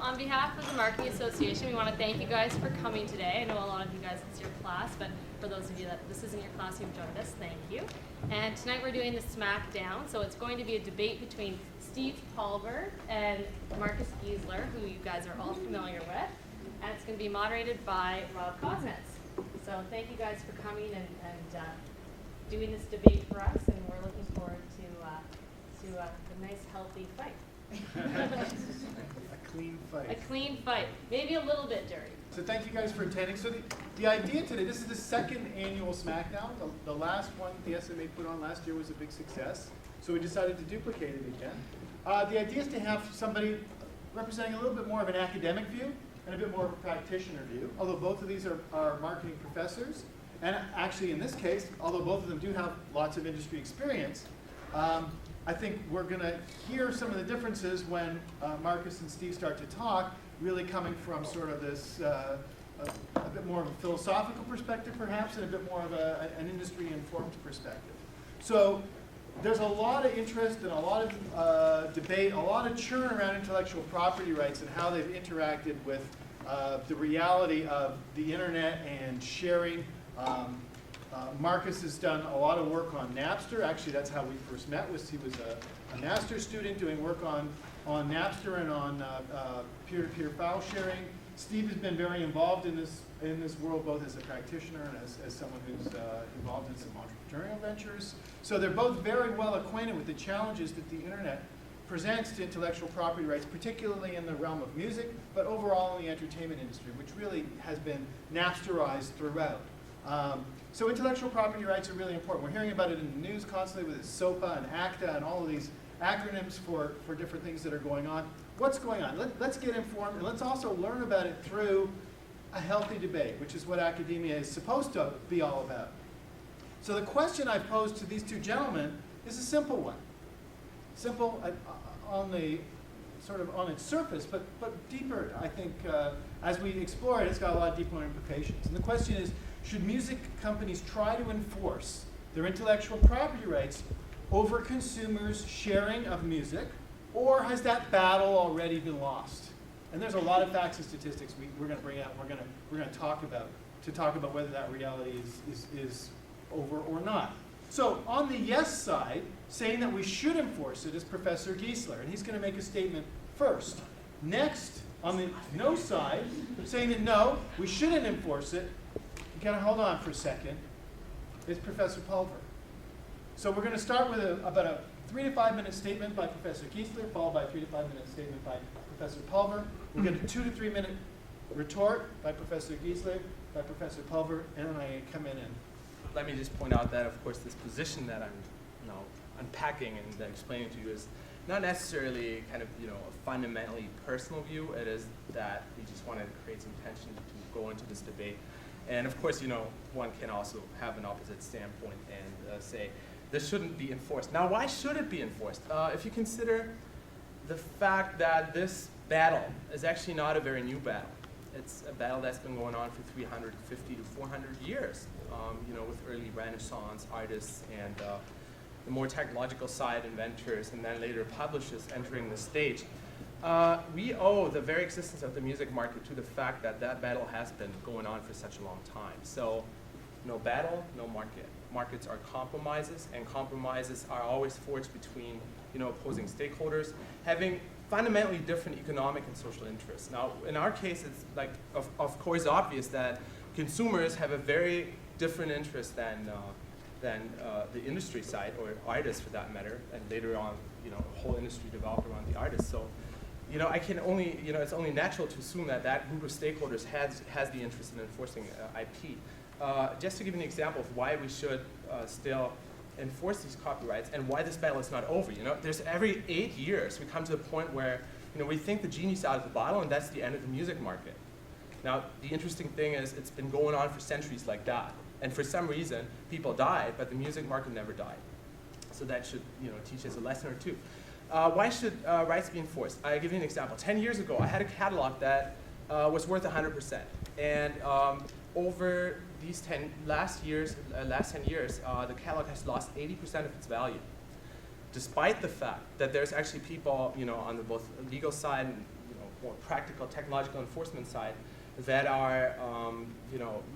On behalf of the Marketing Association, we want to thank you guys for coming today. I know a lot of you guys, it's your class, but for those of you that this isn't your class, you've joined us, thank you. And tonight we're doing the Smackdown, so it's going to be a debate between Steve Pulver and Markus Giesler, who you guys are all familiar with. And it's going to be moderated by Kozinets. So thank you guys for coming and doing this debate for us, and we're looking forward to a nice, healthy fight. A clean fight. A clean fight. Maybe a little bit dirty. So thank you guys for attending. So the idea today, this is the second annual Smackdown. The last one the SMA put on last year was a big success. So we decided to duplicate it again. The idea is to have somebody representing a little bit more of an academic view and a bit more of a practitioner view, although both of these are marketing professors. And actually in this case, although both of them do have lots of industry experience, I think we're going to hear some of the differences when Markus and Steve start to talk, really coming from sort of this, a bit more of a philosophical perspective perhaps, and a bit more of an industry-informed perspective. So there's a lot of interest and a lot of debate, a lot of churn around intellectual property rights and how they've interacted with the reality of the internet and sharing. Markus has done a lot of work on Napster. Actually, that's how we first met. He was a master's student doing work on Napster and on peer-to-peer file sharing. Steve has been very involved in this world, both as a practitioner and as someone who's involved in some entrepreneurial ventures. So they're both very well acquainted with the challenges that the internet presents to intellectual property rights, particularly in the realm of music, but overall in the entertainment industry, which really has been Napsterized throughout. So intellectual property rights are really important. We're hearing about it in the news constantly with SOPA and ACTA and all of these acronyms for different things that are going on. What's going on? Let's get informed, and let's also learn about it through a healthy debate, which is what academia is supposed to be all about. So the question I've posed to these two gentlemen is a simple one. Simple on the sort of on its surface, but deeper, I think, as we explore it, it's got a lot of deeper implications. And the question is, should music companies try to enforce their intellectual property rights over consumers' sharing of music, or has that battle already been lost? And there's a lot of facts and statistics we're going to bring out. We're going to talk about whether that reality is over or not. So on the yes side, saying that we should enforce it is Professor Giesler, and he's going to make a statement first. Next, on the no side, saying that no, we shouldn't enforce it. You gotta hold on for a second. It's Professor Pulver. So we're going to start with about a 3 to 5 minute statement by Professor Giesler, followed by a 3 to 5 minute statement by Professor Pulver. We'll get a 2 to 3 minute retort by Professor Giesler, by Professor Pulver, and then I come in and. Let me just point out that, of course, this position that I'm unpacking and explaining to you is not necessarily kind of a fundamentally personal view. It is that we just wanted to create some tension to go into this debate. And of course, one can also have an opposite standpoint and say this shouldn't be enforced. Now, why should it be enforced? If you consider the fact that this battle is actually not a very new battle. It's a battle that's been going on for 350 to 400 years, with early Renaissance artists and the more technological side inventors and then later publishers entering the stage. We owe the very existence of the music market to the fact that that battle has been going on for such a long time. So no battle, no market. Markets are compromises, and compromises are always forged between opposing stakeholders having fundamentally different economic and social interests. Now, in our case, it's like, of course, obvious that consumers have a very different interest than the industry side, or artists for that matter, and later on, a whole industry developed around the artists. So, I can only, it's only natural to assume that that group of stakeholders has the interest in enforcing IP. Just to give you an example of why we should still enforce these copyrights and why this battle is not over. There's every 8 years we come to the point where we think the genie's out of the bottle and that's the end of the music market. Now the interesting thing is it's been going on for centuries like that, and for some reason people died, but the music market never died. So that should teach us a lesson or two. Why should rights be enforced? I'll give you an example. 10 years ago I had a catalog that was worth 100%, and over these last 10 years, the catalog has lost 80% of its value, despite the fact that there's actually people, on the both legal side and more practical technological enforcement side that are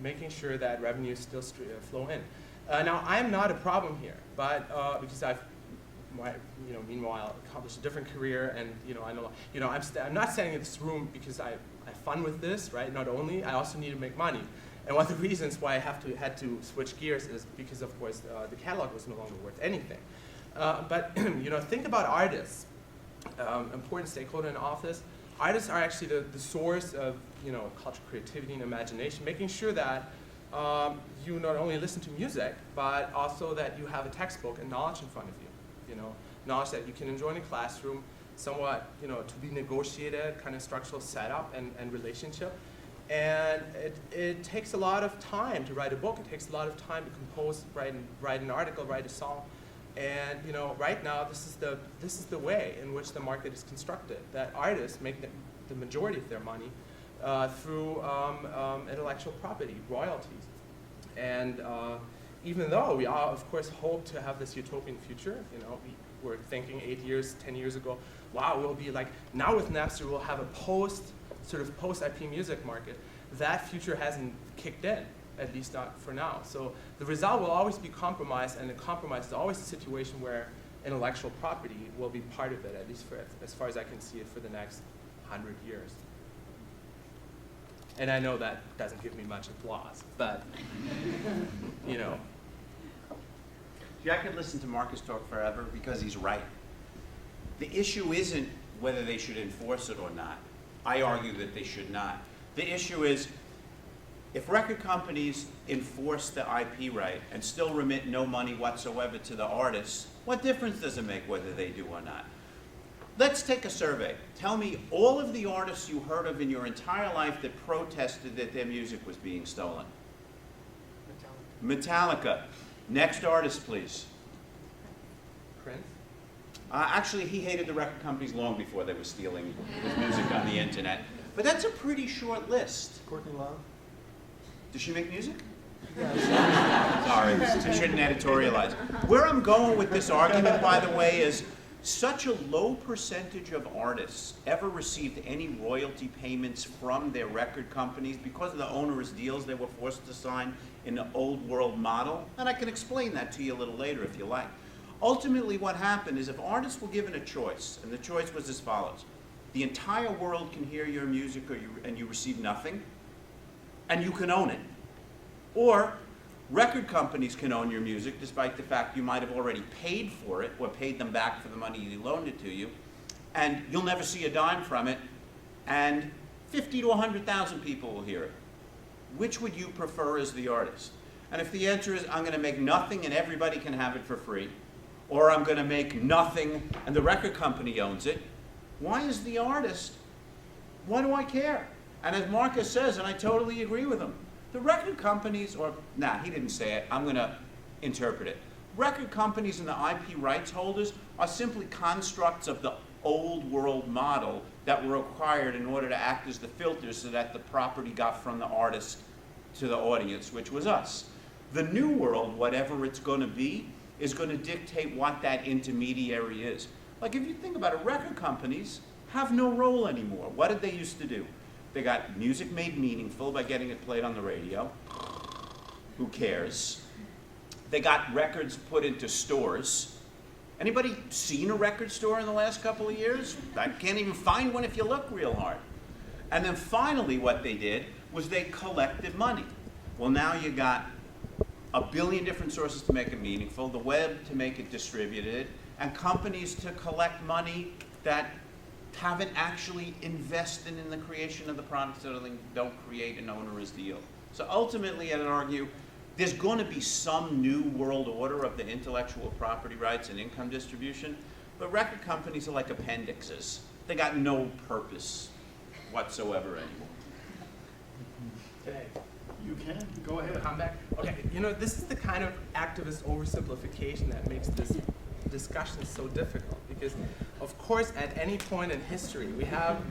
making sure that revenues still flow in. Now, I'm not a problem here, but because I've meanwhile accomplished a different career, and I know I'm not standing in this room because I have fun with this, right? Not only, I also need to make money. And one of the reasons why I had to switch gears is because, of course, the catalog was no longer worth anything. But think about artists, important stakeholder in office. Artists are actually the source of cultural creativity and imagination, making sure that you not only listen to music, but also that you have a textbook and knowledge in front of you. Knowledge that you can enjoy in a classroom, somewhat to be negotiated, kind of structural setup and relationship. And it takes a lot of time to write a book. It takes a lot of time to compose, write an article, write a song. And right now, this is the way in which the market is constructed. That artists make the majority of their money through intellectual property, royalties. And even though we all, of course, hope to have this utopian future, we were thinking 8 years, 10 years ago, wow, we'll be like, now with Napster, we'll have a post-IP music market. That future hasn't kicked in, at least not for now. So the result will always be compromise, and the compromise is always a situation where intellectual property will be part of it, at least as far as I can see it, for the next 100 years. And I know that doesn't give me much applause, but, See, I could listen to Markus talk forever because he's right. The issue isn't whether they should enforce it or not. I argue that they should not. The issue is, if record companies enforce the IP right and still remit no money whatsoever to the artists, what difference does it make whether they do or not? Let's take a survey. Tell me all of the artists you heard of in your entire life that protested that their music was being stolen. Metallica. Next artist, please. Prince? Actually, he hated the record companies long before they were stealing his music on the internet. But that's a pretty short list. Courtney Love? Does she make music? Yes. Sorry, I shouldn't editorialize. Where I'm going with this argument, by the way, is such a low percentage of artists ever received any royalty payments from their record companies because of the onerous deals they were forced to sign in the old world model. And I can explain that to you a little later if you like. Ultimately, what happened is if artists were given a choice, and the choice was as follows: the entire world can hear your music and you receive nothing, and you can own it. Or record companies can own your music despite the fact you might have already paid for it or paid them back for the money they loaned it to you, and you'll never see a dime from it, and 50 to 100,000 people will hear it. Which would you prefer as the artist? And if the answer is, I'm going to make nothing and everybody can have it for free, or I'm going to make nothing and the record company owns it, why is the artist, why do I care? And as Markus says, and I totally agree with him, the record companies, he didn't say it, I'm going to interpret it. Record companies and the IP rights holders are simply constructs of the old world model that were acquired in order to act as the filters so that the property got from the artist to the audience, which was us. The new world, whatever it's going to be, is going to dictate what that intermediary is. Like if you think about it, record companies have no role anymore. What did they used to do? They got music made meaningful by getting it played on the radio. Who cares? They got records put into stores. Anybody seen a record store in the last couple of years? I can't even find one if you look real hard. And then finally what they did was they collected money. Well, now you got a billion different sources to make it meaningful, the web to make it distributed, and companies to collect money that haven't actually invested in the creation of the product so they don't create an onerous deal. So ultimately, I'd argue, there's going to be some new world order of the intellectual property rights and income distribution, but record companies are like appendixes. They got no purpose whatsoever anymore. Today. You can, go ahead. Come back. Okay, this is the kind of activist oversimplification that makes this discussion so difficult, because of course at any point in history we have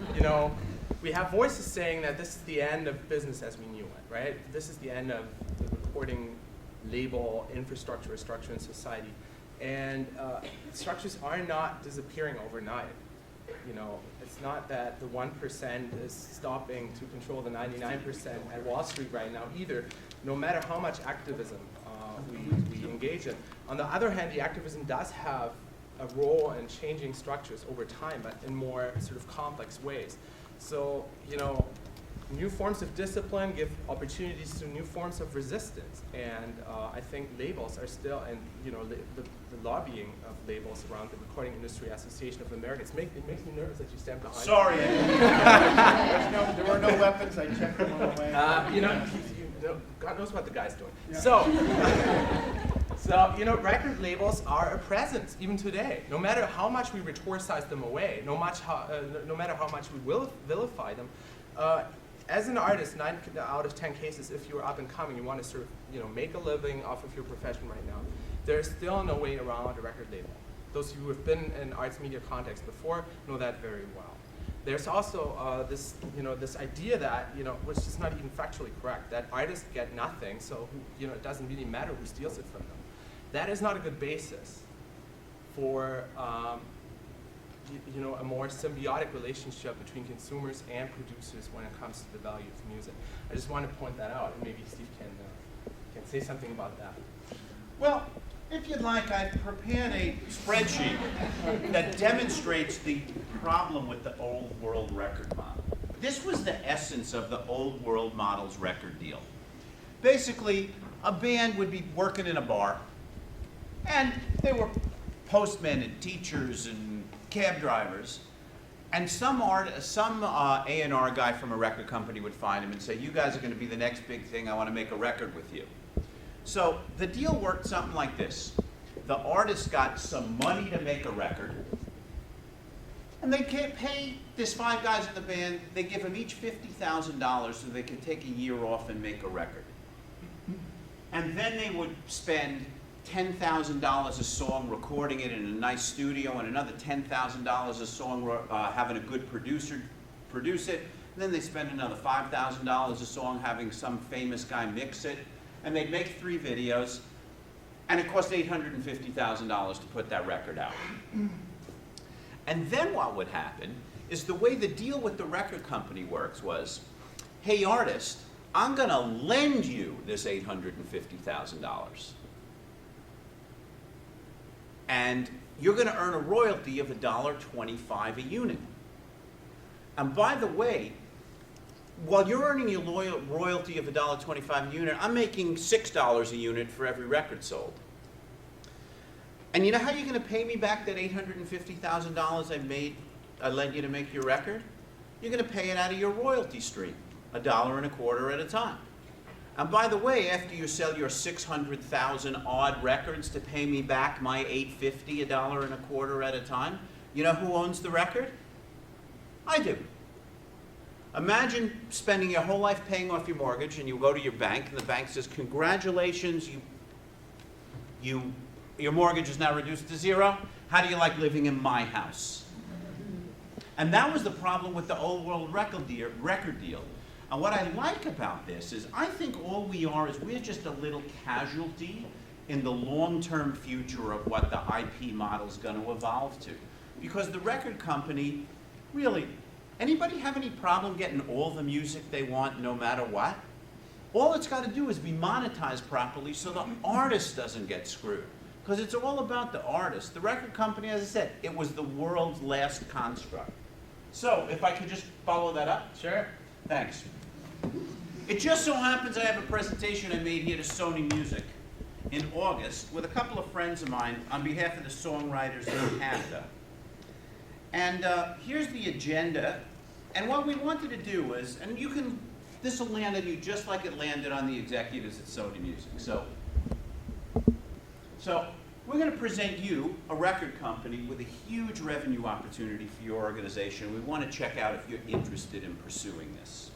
voices saying that this is the end of business as we knew it, right? This is the end of the recording label infrastructure structure in society, and structures are not disappearing overnight. it's not that the 1% is stopping to control the 99% at Wall Street right now either, no matter how much activism we engage in. On the other hand, the activism does have a role in changing structures over time, but in more sort of complex ways. So, new forms of discipline give opportunities to new forms of resistance, and I think labels are still, and the lobbying of labels around the Recording Industry Association of America, it makes me nervous that you stand behind. Sorry. There were no weapons. I checked them on the way. God knows what the guy's doing. Yeah. So, record labels are a presence even today. No matter how much we rhetoricize them away, no matter how much we will vilify them, as an artist, 9 out of 10 cases, if you're up and coming, you want to sort of, make a living off of your profession right now, there's still no way around a record label. Those of you who have been in arts media context before know that very well. There's also this idea that, which is not even factually correct, that artists get nothing, so it doesn't really matter who steals it from them. That is not a good basis for a more symbiotic relationship between consumers and producers when it comes to the value of music. I just want to point that out, and maybe Steve can say something about that. Well, if you'd like, I've prepared a spreadsheet that demonstrates the problem with the old world record model. This was the essence of the old world model's record deal. Basically, a band would be working in a bar, and they were postmen and teachers and cab drivers, and some A&R guy from a record company would find him and say, "You guys are going to be the next big thing. I want to make a record with you." So the deal worked something like this. The artist got some money to make a record, and they can't pay this 5 guys in the band. They give them each $50,000 so they can take a year off and make a record. And then they would spend $10,000 a song recording it in a nice studio, and another $10,000 a song having a good producer produce it. And then they spend another $5,000 a song having some famous guy mix it. And they'd make 3 videos, and it cost $850,000 to put that record out. And then what would happen is the way the deal with the record company works was, "Hey artist, I'm going to lend you this $850,000. And you're going to earn a royalty of $1.25 a unit. And by the way, while you're earning your royalty of $1.25 a unit, I'm making $6 a unit for every record sold. And you know how you're going to pay me back that $850,000 I lent you to make your record? You're going to pay it out of your royalty stream, $1.25 at a time. And by the way, after you sell your 600,000 odd records to pay me back my $850, $1.25 at a time, you know who owns the record? I do. Imagine spending your whole life paying off your mortgage, and you go to your bank, and the bank says, "Congratulations, your mortgage is now reduced to 0. How do you like living in my house?" And that was the problem with the old world record deal. And what I like about this is I think all we are is we're just a little casualty in the long-term future of what the IP model is going to evolve to. Because the record company, really, anybody have any problem getting all the music they want no matter what? All it's got to do is be monetized properly so the artist doesn't get screwed. Because it's all about the artist. The record company, as I said, it was the world's last construct. So, if I could just follow that up. Sure. Thanks. It just so happens I have a presentation I made here to Sony Music in August with a couple of friends of mine on behalf of the songwriters in Canada. And here's the agenda. And what we wanted to do was, and this will land on you just like it landed on the executives at Sony Music. So we're going to present you, a record company, with a huge revenue opportunity for your organization. We want to check out if you're interested in pursuing this.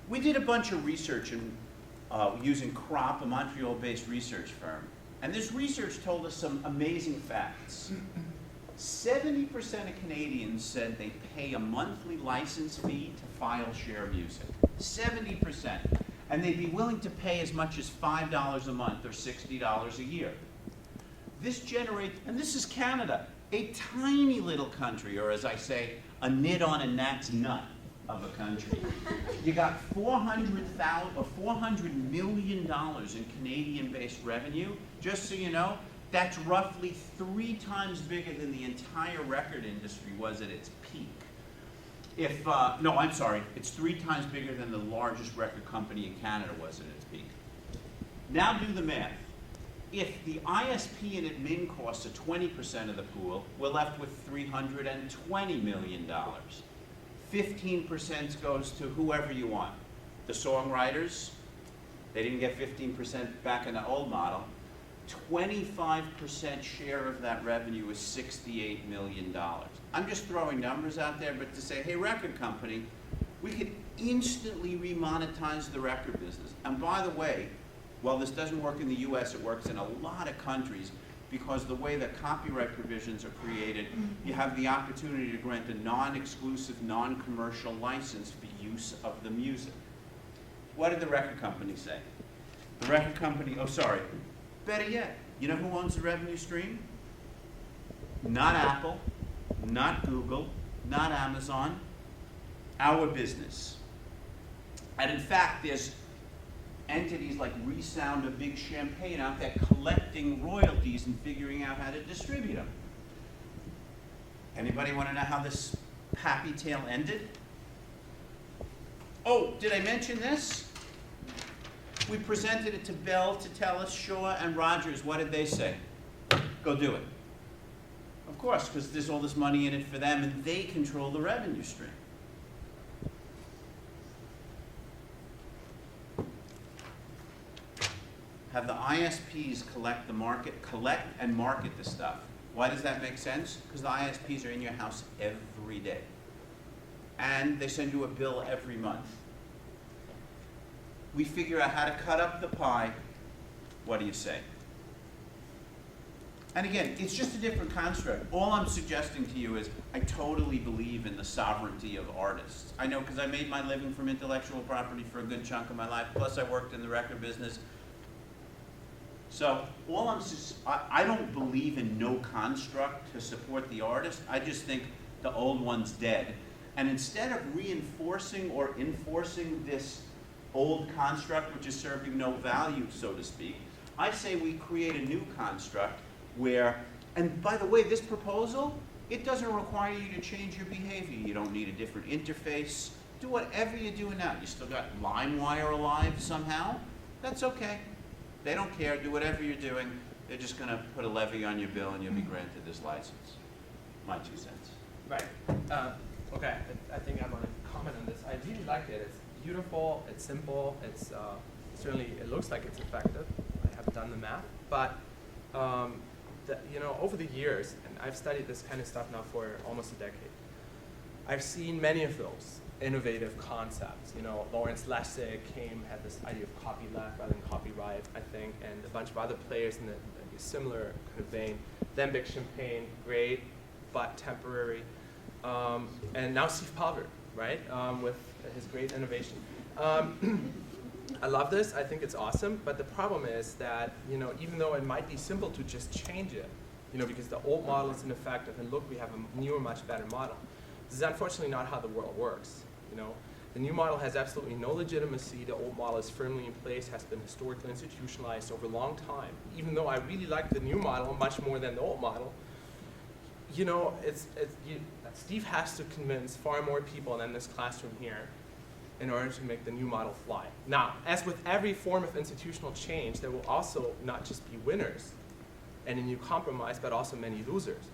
We did a bunch of research using Crop, a Montreal-based research firm. And this research told us some amazing facts. 70% of Canadians said they pay a monthly license fee to file share music. 70%. And they'd be willing to pay as much as $5 a month or $60 a year. This generates, and this is Canada, A tiny little country, or as I say, a nit on a gnat's nut of a country. You got $400 million in Canadian-based revenue. Just so you know, that's roughly 3 times bigger than the entire record industry was at its peak. No, I'm sorry, it's 3 times bigger than the largest record company in Canada was at its peak. Now do the math. If the ISP and admin costs are 20% of the pool, we're left with $320 million. 15% goes to whoever you want. The songwriters, they didn't get 15% back in the old model. 25% share of that revenue is $68 million. I'm just throwing numbers out there, but to say, hey, record company, we could instantly remonetize the record business. And by the way, while this doesn't work in the US, it works in a lot of countries, because the way that copyright provisions are created, you have the opportunity to grant a non-exclusive, non-commercial license for use of the music. What did the record company say? The record company, oh sorry, better yet, you know who owns the revenue stream? Not Apple, not Google, not Amazon, our business. And in fact, there's entities like Resound or Big Champagne out there collecting royalties and figuring out how to distribute them. Anybody want to know how this happy tale ended? Oh, did I mention this? We presented it to Bell, to Telus, Shaw, and Rogers. What did they say? Go do it. Of course, because there's all this money in it for them, and they control the revenue stream. Have the ISPs collect and market the stuff. Why does that make sense? Because the ISPs are in your house every day. And they send you a bill every month. We figure out how to cut up the pie. What do you say? And again, it's just a different construct. All I'm suggesting to you is I totally believe in the sovereignty of artists. I know, because I made my living from intellectual property for a good chunk of my life, plus I worked in the record business. So I don't believe in no construct to support the artist. I just think the old one's dead. And instead of reinforcing or enforcing this old construct, which is serving no value, so to speak, I say we create a new construct where, and by the way, this proposal, it doesn't require you to change your behavior. You don't need a different interface. Do whatever you're doing now. You still got LimeWire alive somehow? That's okay. They don't care. Do whatever you're doing. They're just going to put a levy on your bill and you'll be granted this license. My 2 cents. Right. Okay, I think I want to comment on this. I really like it. It's beautiful, it's simple, it's certainly, it looks like it's effective. I haven't done the math, but over the years, and I've studied this kind of stuff now for almost a decade, I've seen many of those innovative concepts. Lawrence Lessig had this idea of copyleft rather than copyright, I think, and a bunch of other players in a similar kind of vein. Then Big Champagne, great, but temporary. And now Steve Pulver, right, with his great innovation. I love this. I think it's awesome. But the problem is that, even though it might be simple to just change it, because the old model is ineffective, and look, we have a newer, much better model. This is unfortunately not how the world works. The new model has absolutely no legitimacy. The old model is firmly in place, has been historically institutionalized over a long time. Even though I really like the new model much more than the old model, Steve has to convince far more people than this classroom here in order to make the new model fly. Now, as with every form of institutional change, there will also not just be winners and a new compromise, but also many losers.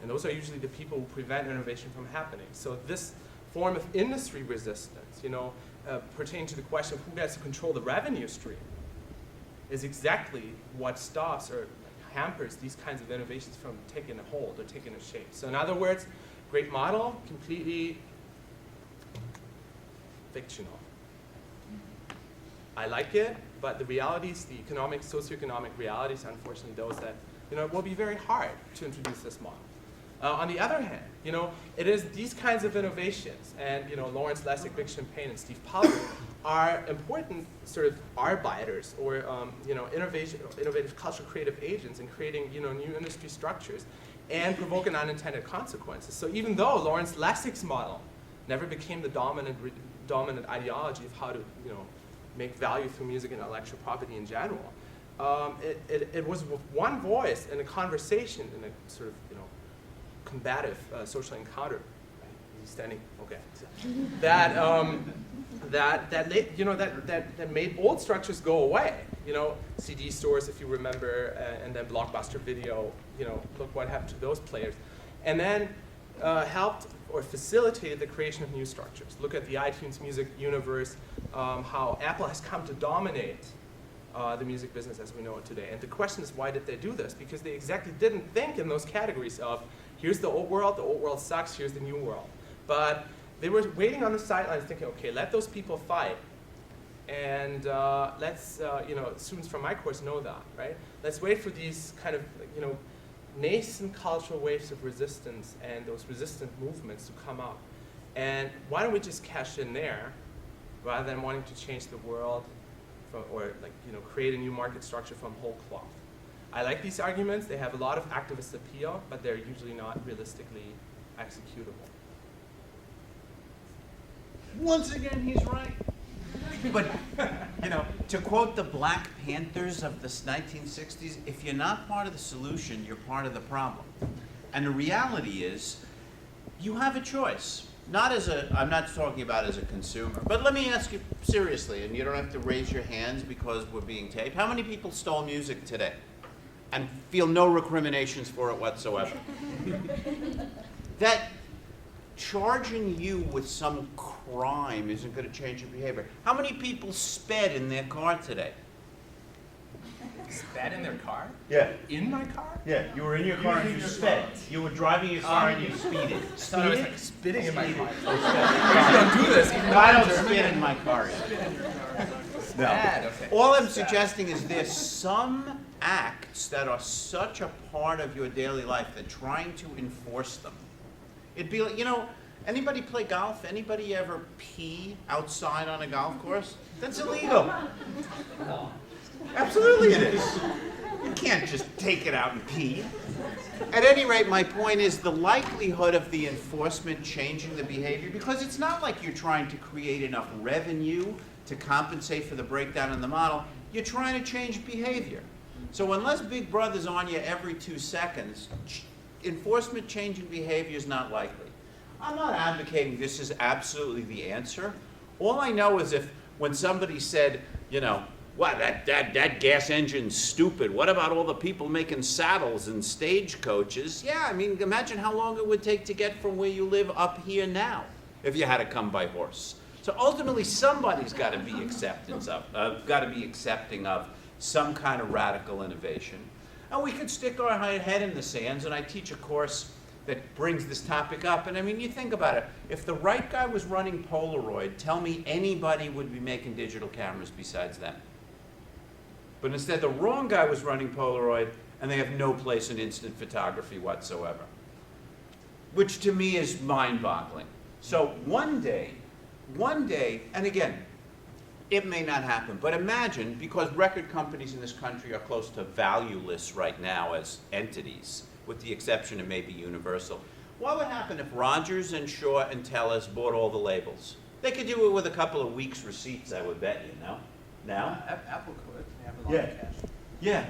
And those are usually the people who prevent innovation from happening. So this form of industry resistance, pertaining to the question of who gets to control the revenue stream, is exactly what stops or hampers these kinds of innovations from taking a hold or taking a shape. So in other words, great model, completely fictional. I like it, but the realities, the socioeconomic realities, unfortunately, those that, it will be very hard to introduce this model. On the other hand, it is these kinds of innovations, and Lawrence Lessig, Big Champagne, and Steve Pulver are important sort of arbiters or innovative cultural creative agents in creating new industry structures. and provoking unintended consequences. So even though Lawrence Lessig's model never became the dominant ideology of how to make value through music and intellectual property in general, it was with one voice in a conversation, in a sort of combative social encounter. He's standing. Okay. That made old structures go away. CD stores, if you remember, and then Blockbuster Video. Look what happened to those players, and then helped or facilitated the creation of new structures. Look at the iTunes music universe, how Apple has come to dominate the music business as we know it today. And the question is, why did they do this? Because they exactly didn't think in those categories of, here's the old world sucks, here's the new world. But they were waiting on the sidelines thinking, okay, let those people fight. And let's, students from my course know that, right? Let's wait for these kind of, nascent cultural waves of resistance and those resistant movements to come up. And why don't we just cash in there rather than wanting to change the world create a new market structure from whole cloth. I like these arguments. They have a lot of activist appeal, but they're usually not realistically executable. Once again, he's right. But, to quote the Black Panthers of the 1960s, if you're not part of the solution, you're part of the problem. And the reality is, you have a choice. I'm not talking about as a consumer, but let me ask you seriously, and you don't have to raise your hands because we're being taped. How many people stole music today and feel no recriminations for it whatsoever? That charging you with some crime isn't going to change your behavior. How many people sped in their car today? Sped in their car? Yeah. In my car? Yeah, you were in your car and you sped. You were driving your car and you speeded. I thought I was like spitting in my car. You don't do this. No, I don't spit in my car either. No. Bad, okay. All I'm suggesting is there's some acts that are such a part of your daily life that trying to enforce them. It'd be like, anybody play golf? Anybody ever pee outside on a golf course? That's illegal. Absolutely it is. You can't just take it out and pee. At any rate, my point is the likelihood of the enforcement changing the behavior, because it's not like you're trying to create enough revenue to compensate for the breakdown in the model. You're trying to change behavior. So unless Big Brother's on you every 2 seconds, enforcement changing behavior is not likely. I'm not advocating this is absolutely the answer. All I know is when somebody said, wow, that gas engine's stupid. What about all the people making saddles and stagecoaches? Yeah, imagine how long it would take to get from where you live up here now if you had to come by horse. So ultimately, somebody's got to be accepting of some kind of radical innovation. And we could stick our head in the sands, and I teach a course that brings this topic up. And you think about it. If the right guy was running Polaroid, tell me anybody would be making digital cameras besides them. But instead, the wrong guy was running Polaroid, and they have no place in instant photography whatsoever, which to me is mind-boggling. So one day, and again, it may not happen, but imagine, because record companies in this country are close to valueless right now as entities, with the exception of maybe Universal. What would happen if Rogers and Shaw and Telus bought all the labels? They could do it with a couple of weeks' receipts, I would bet you, no? Now? Apple could. They have a lot of cash. Yeah.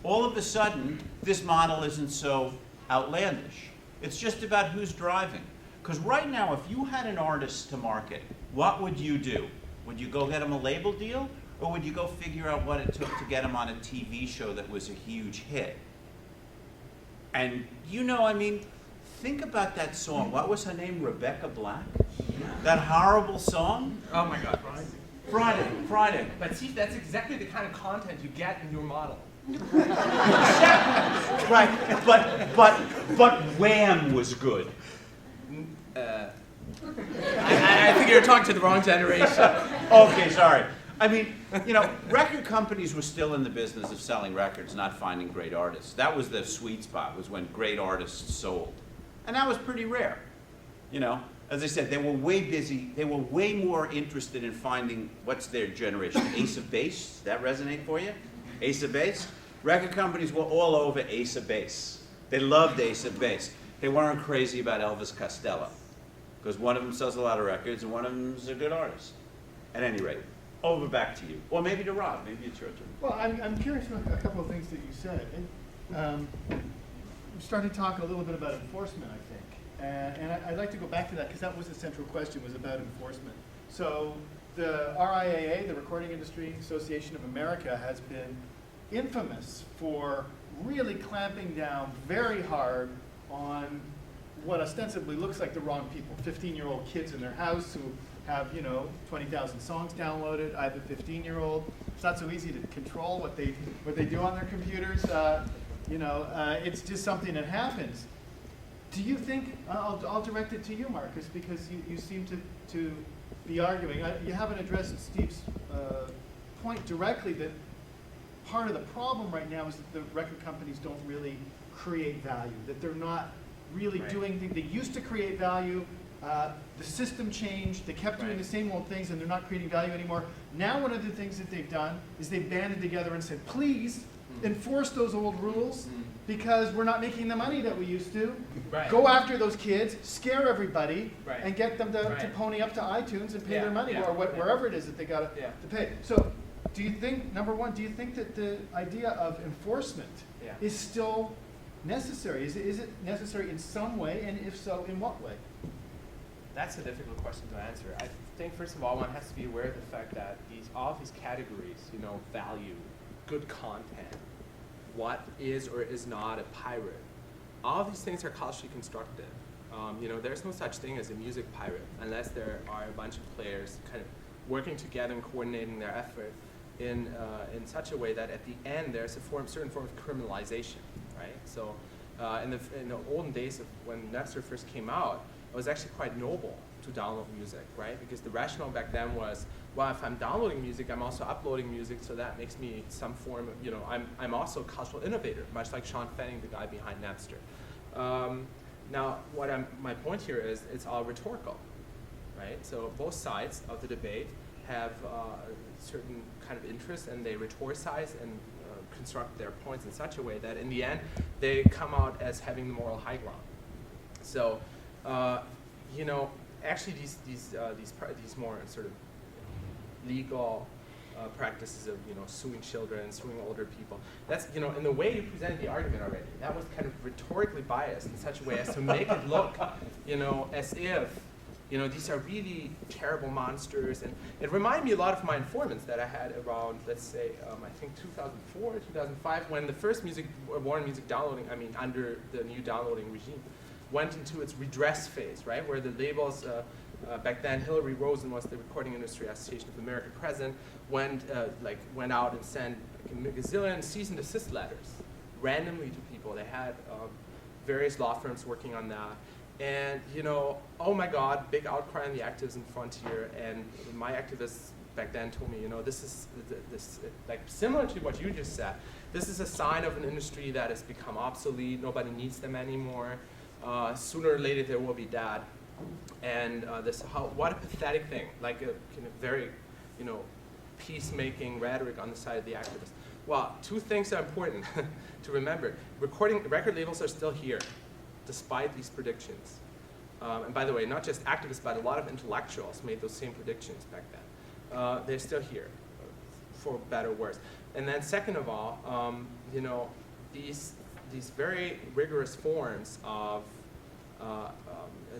All of a sudden, this model isn't so outlandish. It's just about who's driving. Because right now, if you had an artist to market, what would you do? Would you go get him a label deal? Or would you go figure out what it took to get him on a TV show that was a huge hit? And think about that song. What was her name? Rebecca Black? That horrible song? Oh my God, Friday. But see, that's exactly the kind of content you get in your model. Right, but Wham was good. I think you're talking to the wrong generation. Okay, sorry. Record companies were still in the business of selling records, not finding great artists. That was the sweet spot, was when great artists sold. And that was pretty rare. As I said, they were way busy. They were way more interested in finding, what's their generation? Ace of Base? Does that resonate for you? Ace of Base? Record companies were all over Ace of Base. They loved Ace of Base. They weren't crazy about Elvis Costello, because one of them sells a lot of records and one of them's a good artist. At any rate, over back to you. Or maybe to Rob. Maybe it's your turn. Well, I'm curious about a couple of things that you said. We started talking a little bit about enforcement, I think. And I'd like to go back to that because that was the central question, was about enforcement. So the RIAA, the Recording Industry Association of America, has been infamous for really clamping down very hard on what ostensibly looks like the wrong people. 15-year-old kids in their house who have, 20,000 songs downloaded. I have a 15-year-old. It's not so easy to control what they do on their computers. It's just something that happens. Do you think, I'll direct it to you, Markus, because you seem to be arguing. You haven't addressed Steve's point directly that part of the problem right now is that the record companies don't really create value, that they're not really doing things. They used to create value. The system changed. They kept doing the same old things, and they're not creating value anymore. Now one of the things that they've done is they've banded together and said, please enforce those old rules because we're not making the money that we used to. Right. Go after those kids, scare everybody, Right. and get them to pony up to iTunes and pay their money or wherever it is that they got to pay. So do you think, number one, do you think that the idea of enforcement is still necessary? Is it necessary in some way, and if so, in what way? That's a difficult question to answer. I think, first of all, one has to be aware of the fact that all of these categories, value, good content, what is or is not a pirate. All of these things are culturally constructed. There's no such thing as a music pirate unless there are a bunch of players kind of working together and coordinating their effort in such a way that at the end there's a certain form of criminalization, right? So in the olden days of when Napster first came out, it was actually quite noble to download music, right? Because the rationale back then was, well, if I'm downloading music, I'm also uploading music, so that makes me some form of, I'm also a cultural innovator, much like Sean Fanning, the guy behind Napster. Now, my point here is it's all rhetorical, right? So both sides of the debate have certain kind of interests, and they rhetoricize and construct their points in such a way that in the end, they come out as having the moral high ground. So, actually these more sort of legal practices of suing children, suing older people. That's in the way you presented the argument already. That was kind of rhetorically biased in such a way as to make it look, as if these are really terrible monsters. And it reminded me a lot of my informants that I had around, let's say, I think 2004, 2005, when the first Warner Music downloading, under the new downloading regime, went into its redress phase, right, where the labels, back then Hillary Rosen was the Recording Industry Association of America president, went out and sent a gazillion cease and desist letters randomly to people. They had various law firms working on that. And, oh my God, big outcry on the activism frontier. And my activists back then told me, this is like similar to what you just said. This is a sign of an industry that has become obsolete. Nobody needs them anymore. Sooner or later, there will be that. And what a pathetic thing, like a kind of very, peacemaking rhetoric on the side of the activists. Well, two things are important to remember. Record labels are still here, despite these predictions. And by the way, not just activists, but a lot of intellectuals made those same predictions back then. They're still here, for better or worse. And then second of all, these very rigorous forms of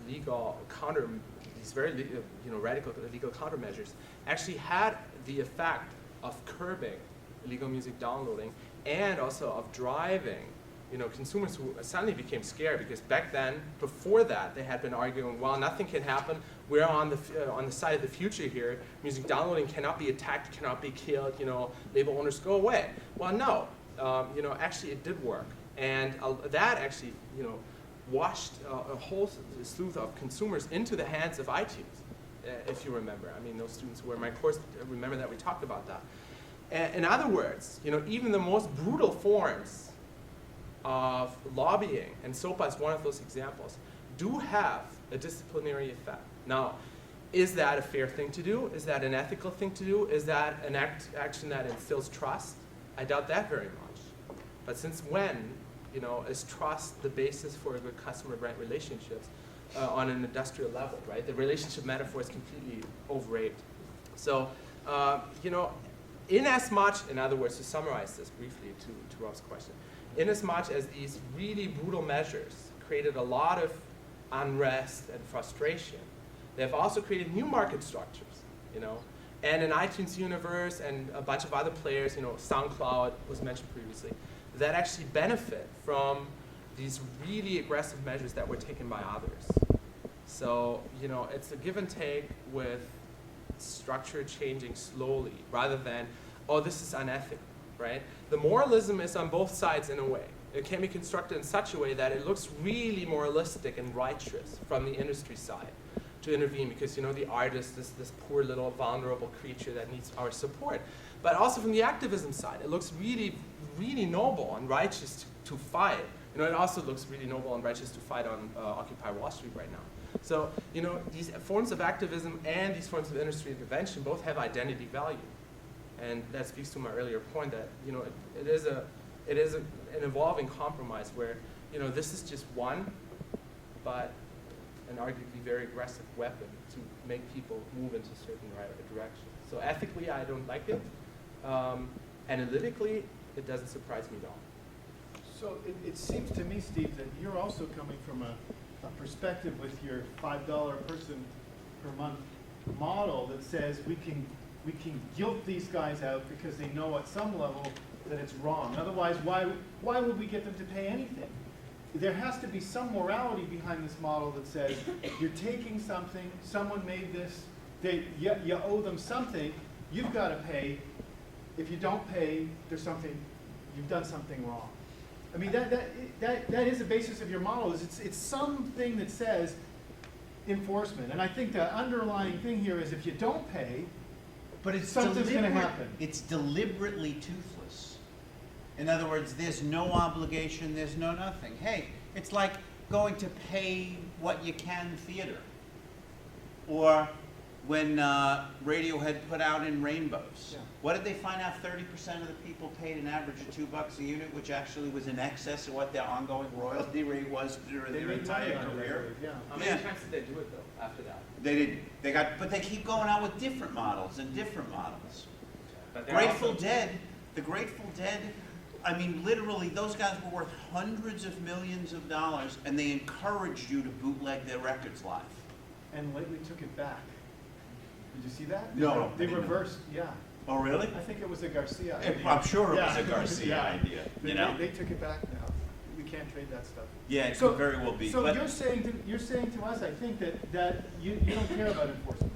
these very radical legal countermeasures actually had the effect of curbing illegal music downloading and also of driving consumers who suddenly became scared, because back then, before that, they had been arguing, well, nothing can happen. We're on the side of the future here. Music downloading cannot be attacked, cannot be killed. Label owners go away. Well, no. Actually, it did work, and that actually, washed a whole slew of consumers into the hands of iTunes, if you remember. Those students who were in my course remember that we talked about that. In other words, even the most brutal forms of lobbying, and SOPA is one of those examples, do have a disciplinary effect. Now, is that a fair thing to do? Is that an ethical thing to do? Is that an action that instills trust? I doubt that very much. But since when, is trust the basis for a good customer-brand relationships on an industrial level, right? The relationship metaphor is completely overrated. So, in as much, in other words, to summarize this briefly to Rob's question, in as much as these really brutal measures created a lot of unrest and frustration, they have also created new market structures, and an iTunes universe and a bunch of other players, SoundCloud was mentioned previously, that actually benefit from these really aggressive measures that were taken by others. So, it's a give and take with structure changing slowly rather than, oh, this is unethical, right? The moralism is on both sides in a way. It can be constructed in such a way that it looks really moralistic and righteous from the industry side to intervene because, the artist is this poor little vulnerable creature that needs our support. But also from the activism side, it looks really, really noble and righteous to fight. It also looks really noble and righteous to fight on Occupy Wall Street right now. So, these forms of activism and these forms of industry intervention both have identity value. And that speaks to my earlier point that, it is an evolving compromise where, this is just one, but an arguably very aggressive weapon to make people move into a certain direction. So ethically, I don't like it. Analytically, it doesn't surprise me at all. So it seems to me, Steve, that you're also coming from a perspective with your $5 person per month model that says we can guilt these guys out because they know at some level that it's wrong. Otherwise, why would we get them to pay anything? There has to be some morality behind this model that says you're taking something, someone made this, you owe them something, you've got to pay. If you don't pay, you've done something wrong. I mean, that is the basis of your model. It's something that says enforcement. And I think the underlying thing here is if you don't pay, but it's something's going to happen. It's deliberately toothless. In other words, there's no obligation, there's no nothing. Hey, it's like going to pay what you can theater. Or when Radiohead put out In Rainbows. Yeah. What did they find out? 30% of the people paid an average of $2 a unit, which actually was in excess of what their ongoing royalty rate was during their entire career. Yeah. How many times did they do it though after that? They did. But they keep going out with different models and different models. But The Grateful Dead, I mean, literally, those guys were worth hundreds of millions of dollars, and they encouraged you to bootleg their records live. And lately took it back. Did you see that? No. They reversed, yeah. Oh, really? I think it was a Garcia idea. I'm sure it was Yeah. a Garcia Yeah. idea. They took it back now. We can't trade that stuff. Yeah, it So- could very well be. So But you're saying to us, I think, that you don't care about enforcement.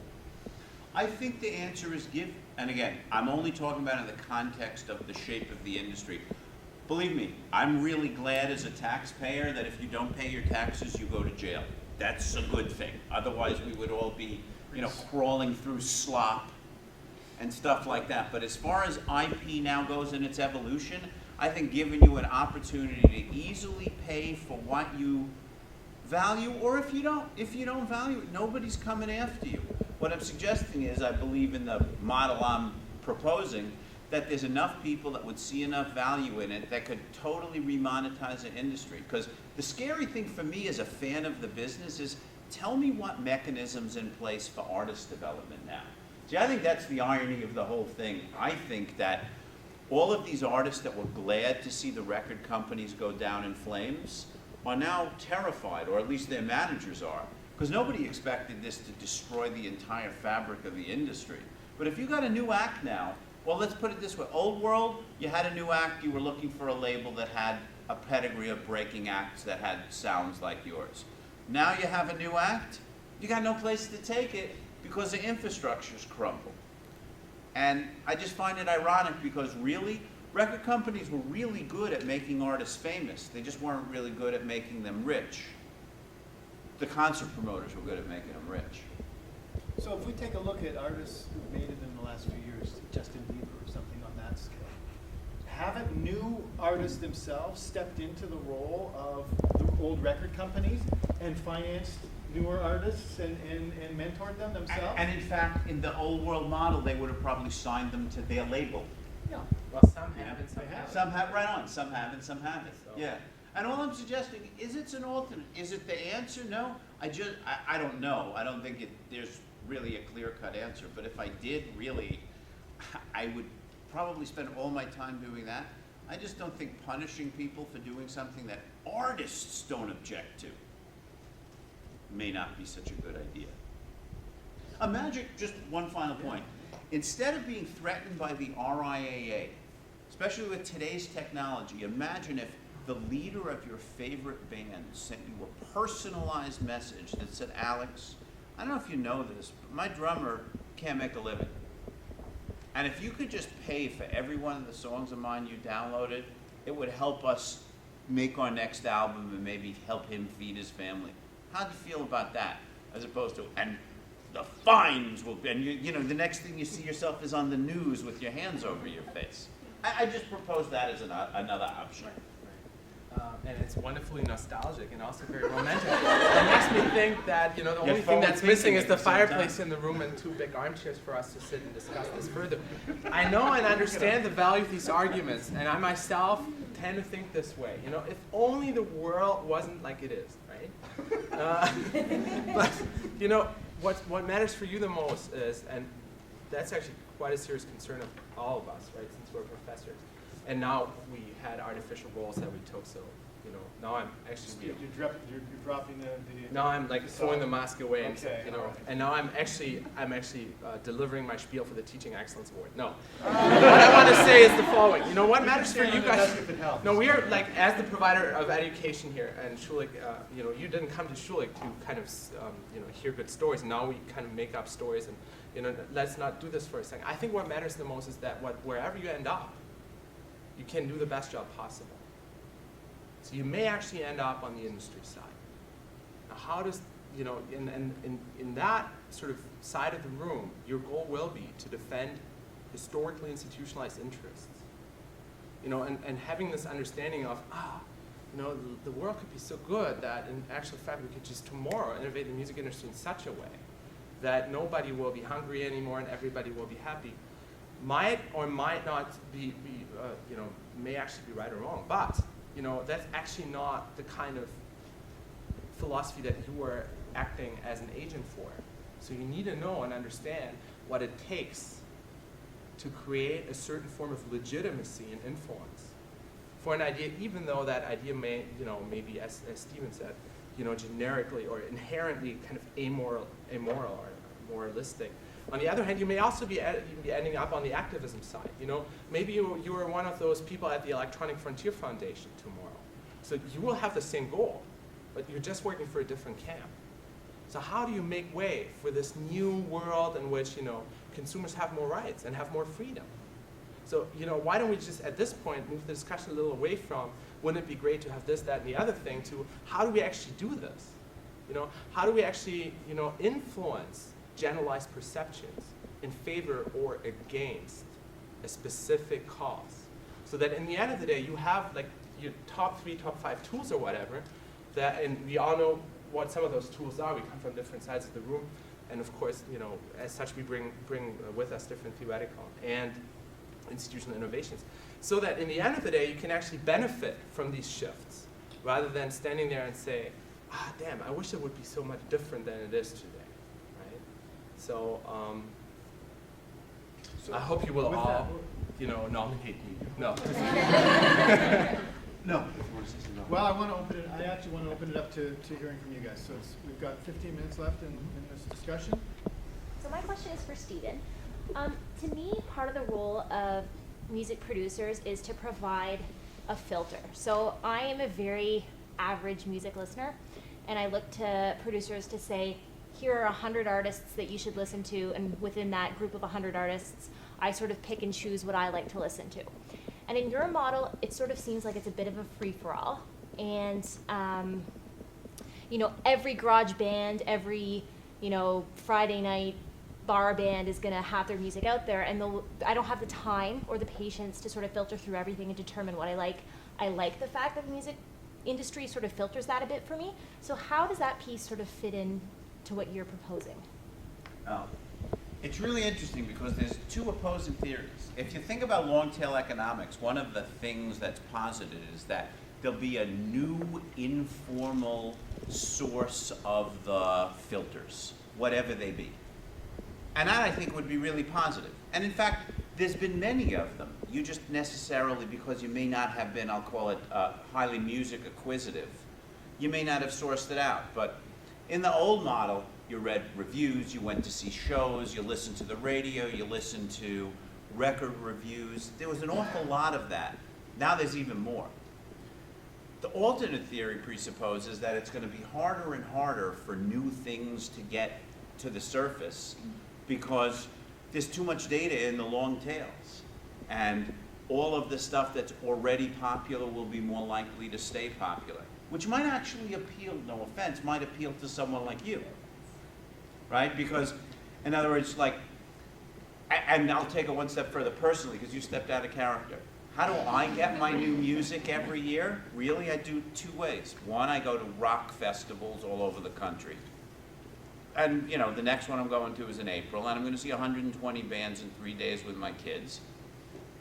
I think the answer is and again, I'm only talking about in the context of the shape of the industry. Believe me, I'm really glad as a taxpayer that if you don't pay your taxes, you go to jail. That's a good thing. Otherwise, we would all be, crawling through slop and stuff like that. But as far as IP now goes in its evolution, I think giving you an opportunity to easily pay for what you value, or if you don't value it, nobody's coming after you. What I'm suggesting is, I believe in the model I'm proposing, that there's enough people that would see enough value in it that could totally remonetize the industry. Because the scary thing for me as a fan of the business is, tell me what mechanism's in place for artist development now. See, I think that's the irony of the whole thing. I think that all of these artists that were glad to see the record companies go down in flames are now terrified, or at least their managers are, because nobody expected this to destroy the entire fabric of the industry. But if you got a new act now, well, let's put it this way. Old World, you had a new act, you were looking for a label that had a pedigree of breaking acts that had sounds like yours. Now you have a new act, you got no place to take it because the infrastructure's crumbled. And I just find it ironic because really, record companies were really good at making artists famous. They just weren't really good at making them rich. The concert promoters were good at making them rich. So if we take a look at artists who've made it in the last few years, Justin Bieber or something on that scale, haven't new artists themselves stepped into the role of the old record companies and financed newer artists and mentored them themselves? And in fact, in the Old World model, they would have probably signed them to their label. Yeah. Well, some have and some They have. haven't. Some have, right on, some haven't, some haven't. So- Yeah. And all I'm suggesting is it's an alternate. Is it the answer? No. I don't know. I don't think there's really a clear-cut answer. But if I did really, I would probably spend all my time doing that. I just don't think punishing people for doing something that artists don't object to may not be such a good idea. Imagine, just one final point. Instead of being threatened by the RIAA, especially with today's technology, imagine if the leader of your favorite band sent you a personalized message that said, Alex, I don't know if you know this, but my drummer can't make a living. And if you could just pay for every one of the songs of mine you downloaded, it would help us make our next album and maybe help him feed his family. How do you feel about that? As opposed to, and the fines will be, and you know, the next thing you see yourself is on the news with your hands over your face. I just propose that as another option. And it's wonderfully nostalgic and also very romantic. It makes me think that, you know, the only thing that's missing is the fireplace in the room and 2 big armchairs for us to sit and discuss this further. I know and understand the value of these arguments, and I myself tend to think this way. You know, if only the world wasn't like it is, right? But, you know, what matters for you the most is, and that's actually quite a serious concern of all of us, right, since we're professors. And now we had artificial roles that we took, so, you know, now I'm actually... You're dropping the... Now I'm like throwing the mask away, and, okay, you know, right. and now I'm actually delivering my spiel for the Teaching Excellence Award. No. What I want to say is the following. You know, what matters for you guys... No, we are, like, as the provider of education here, and Schulich, you know, you didn't come to Schulich to kind of, you know, hear good stories. Now we kind of make up stories, and, you know, let's not do this for a second. I think what matters the most is that wherever you end up, you can do the best job possible. So you may actually end up on the industry side. Now how does, you know, in that sort of side of the room, your goal will be to defend historically institutionalized interests. You know, and having this understanding of, you know, the world could be so good that in actual fact we could just tomorrow innovate the music industry in such a way that nobody will be hungry anymore and everybody will be happy. Might or might not be you know, may actually be right or wrong, but, you know, that's actually not the kind of philosophy that you are acting as an agent for. So you need to know and understand what it takes to create a certain form of legitimacy and influence for an idea, even though that idea may, you know, maybe, as Stephen said, you know, generically or inherently kind of immoral or moralistic. On the other hand, you may also be ending up on the activism side. You know, maybe you are one of those people at the Electronic Frontier Foundation tomorrow. So you will have the same goal, but you're just working for a different camp. So how do you make way for this new world in which, you know, consumers have more rights and have more freedom? So, you know, why don't we just at this point move the discussion a little away from, wouldn't it be great to have this, that, and the other thing, to how do we actually do this? You know, how do we actually, you know, influence generalized perceptions in favor or against a specific cause, so that in the end of the day you have like your top 3, top 5 tools or whatever, that, and we all know what some of those tools are. We come from different sides of the room, and of course, you know, as such we bring with us different theoretical and institutional innovations, so that in the end of the day you can actually benefit from these shifts, rather than standing there and say, damn, I wish it would be so much different than it is today. So, I hope you will all, you know, nominate me. No. No. Well, I actually want to open it up to hearing from you guys. So we've got 15 minutes left in this discussion. So my question is for Stephen. To me, part of the role of music producers is to provide a filter. So I am a very average music listener, and I look to producers to say, here are 100 artists that you should listen to, and within that group of 100 artists, I sort of pick and choose what I like to listen to. And in your model, it sort of seems like it's a bit of a free-for-all. And, you know, every garage band, every, you know, Friday night bar band is going to have their music out there, and I don't have the time or the patience to sort of filter through everything and determine what I like. I like the fact that the music industry sort of filters that a bit for me. So how does that piece sort of fit in to what you're proposing? It's really interesting because there's 2 opposing theories. If you think about long-tail economics, one of the things that's posited is that there'll be a new informal source of the filters, whatever they be. And that, I think, would be really positive. And in fact, there's been many of them. You just necessarily, because you may not have been, I'll call it, highly music acquisitive, you may not have sourced it out. But in the old model, you read reviews, you went to see shows, you listened to the radio, you listened to record reviews. There was an awful lot of that. Now there's even more. The alternate theory presupposes that it's going to be harder and harder for new things to get to the surface because there's too much data in the long tails. And all of the stuff that's already popular will be more likely to stay popular, which might actually appeal, no offense, might appeal to someone like you, right? Because, in other words, like, and I'll take it one step further personally because you stepped out of character. How do I get my new music every year? Really, I do two ways. One, I go to rock festivals all over the country. And, you know, the next one I'm going to is in April, and I'm going to see 120 bands in 3 days with my kids.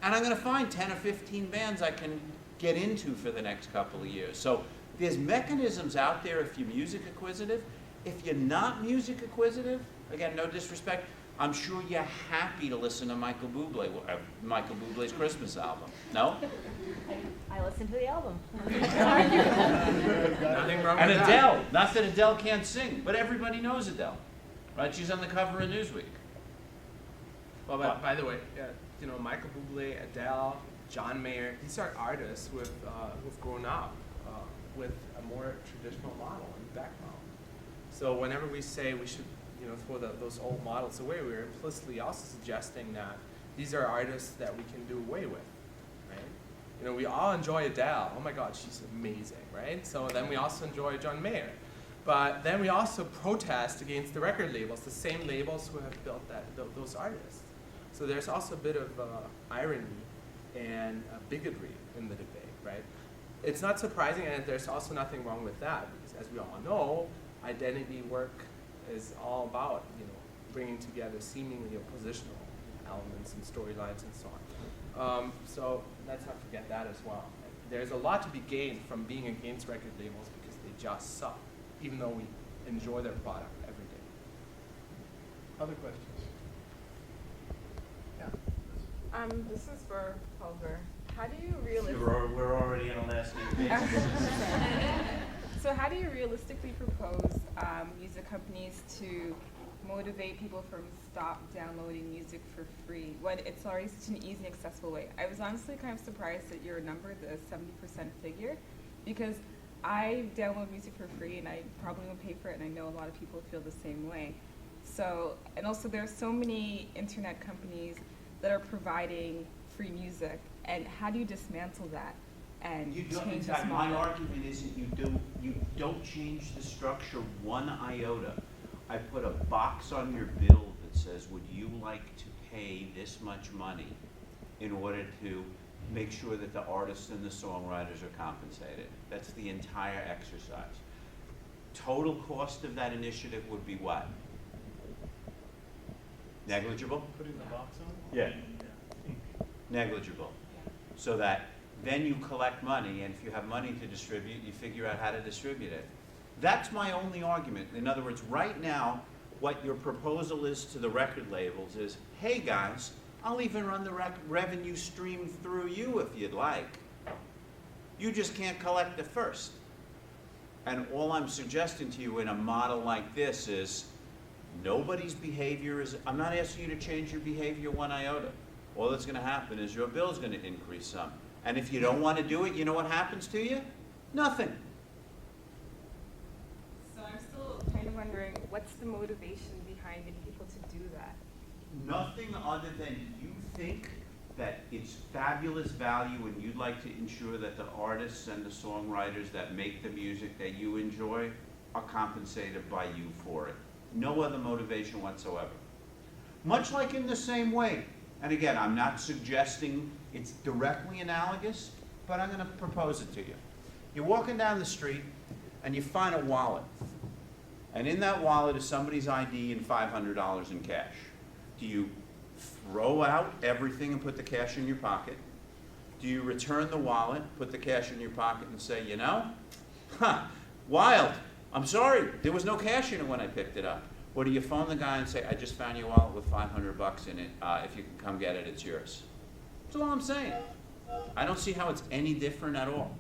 And I'm going to find 10 or 15 bands I can get into for the next couple of years. So there's mechanisms out there if you're music acquisitive. If you're not music acquisitive, again, no disrespect, I'm sure you're happy to listen to Michael Bublé's Christmas album. No? I listened to the album. Nothing wrong And with that. Adele. Not that Adele can't sing, but everybody knows Adele. Right? She's on the cover of Newsweek. Well, by the way, you know, Michael Bublé, Adele, John Mayer, these are artists who've grown up with a more traditional model and background. So whenever we say we should, you know, throw those old models away, we're implicitly also suggesting that these are artists that we can do away with, right? You know, we all enjoy Adele. Oh my God, she's amazing, right? So then we also enjoy John Mayer. But then we also protest against the record labels, the same labels who have built those artists. So there's also a bit of irony and bigotry in the debate, right? It's not surprising, and there's also nothing wrong with that, because as we all know, identity work is all about, you know, bringing together seemingly oppositional elements and storylines and so on. So let's not forget that as well. There's a lot to be gained from being against record labels because they just suck, even though we enjoy their product every day. Other questions? Yeah. This is for Pulver. How do you We're already in a last name basis. So how do you realistically propose music companies to motivate people from stop downloading music for free when it's already such an easy and accessible way? I was honestly kind of surprised at your number, the 70% figure, because I download music for free and I probably won't pay for it, and I know a lot of people feel the same way. So, and also there are so many internet companies that are providing free music, and how do you dismantle that and You don't, in change this fact, my model? argument isn't you don't change the structure one iota. I put a box on your bill that says, would you like to pay this much money in order to make sure that the artists and the songwriters are compensated? That's the entire exercise. Total cost of that initiative would be what? Negligible? Putting the box on? Yeah. Negligible. So that then you collect money, and if you have money to distribute, you figure out how to distribute it. That's my only argument. In other words, right now, what your proposal is to the record labels is, hey guys, I'll even run the revenue stream through you if you'd like. You just can't collect it first. And all I'm suggesting to you in a model like this is, nobody's behavior is, I'm not asking you to change your behavior one iota. All that's going to happen is your bill's going to increase some. And if you don't want to do it, you know what happens to you? Nothing. So I'm still kind of wondering, what's the motivation behind getting people to do that? Nothing other than you think that it's fabulous value and you'd like to ensure that the artists and the songwriters that make the music that you enjoy are compensated by you for it. No other motivation whatsoever. Much like in the same way, and again, I'm not suggesting it's directly analogous, but I'm going to propose it to you. You're walking down the street and you find a wallet. And in that wallet is somebody's ID and $500 in cash. Do you throw out everything and put the cash in your pocket? Do you return the wallet, put the cash in your pocket, and say, you know, wild, I'm sorry, there was no cash in it when I picked it up? Or do you phone the guy and say, I just found your wallet with $500 in it, if you can come get it, it's yours? That's all I'm saying. I don't see how it's any different at all.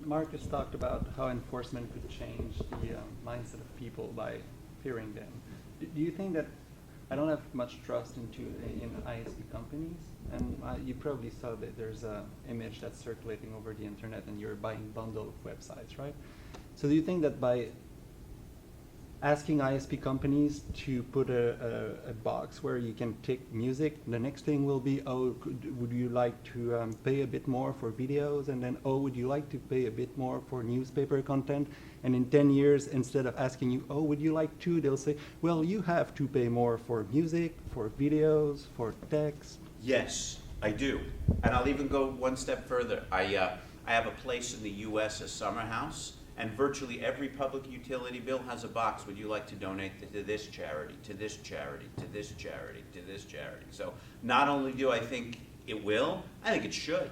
Marcus talked about how enforcement could change the mindset of people by fearing them. Do you think that, I don't have much trust in ISP companies, and you probably saw that there's an image that's circulating over the internet and you're buying bundle of websites, right? So do you think that by asking ISP companies to put a box where you can take music, the next thing will be, oh, would you like to pay a bit more for videos? And then, oh, would you like to pay a bit more for newspaper content? And in 10 years, instead of asking you, oh, would you like to, they'll say, well, you have to pay more for music, for videos, for text. Yes, I do. And I'll even go one step further. I have a place in the US, a summer house, and virtually every public utility bill has a box. Would you like to donate to this charity, to this charity, to this charity, to this charity? So not only do I think it will, I think it should.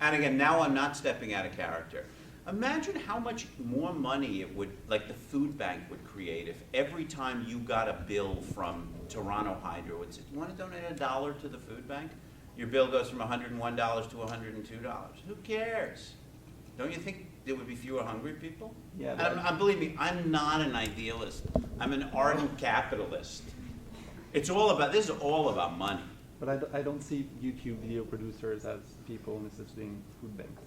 And again, now I'm not stepping out of character. Imagine how much more money it would, like the food bank would create if every time you got a bill from Toronto Hydro, it said, you want to donate $1 to the food bank? Your bill goes from $101 to $102. Who cares? Don't you think there would be fewer hungry people? Yeah. And believe me, I'm not an idealist. I'm an ardent capitalist. This is all about money. But I don't see YouTube video producers as people necessitating food banks.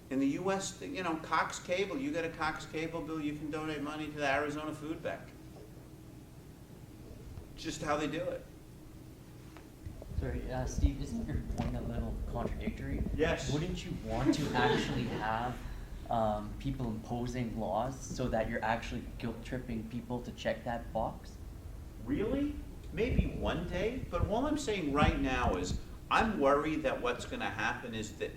In the US, you know, Cox Cable, you get a Cox Cable bill, you can donate money to the Arizona Food Bank. It's just how they do it. Sorry, Steve, isn't your point a little contradictory? Yes. Wouldn't you want to actually have people imposing laws so that you're actually guilt-tripping people to check that box? Really? Maybe one day, but all I'm saying right now is I'm worried that what's going to happen is that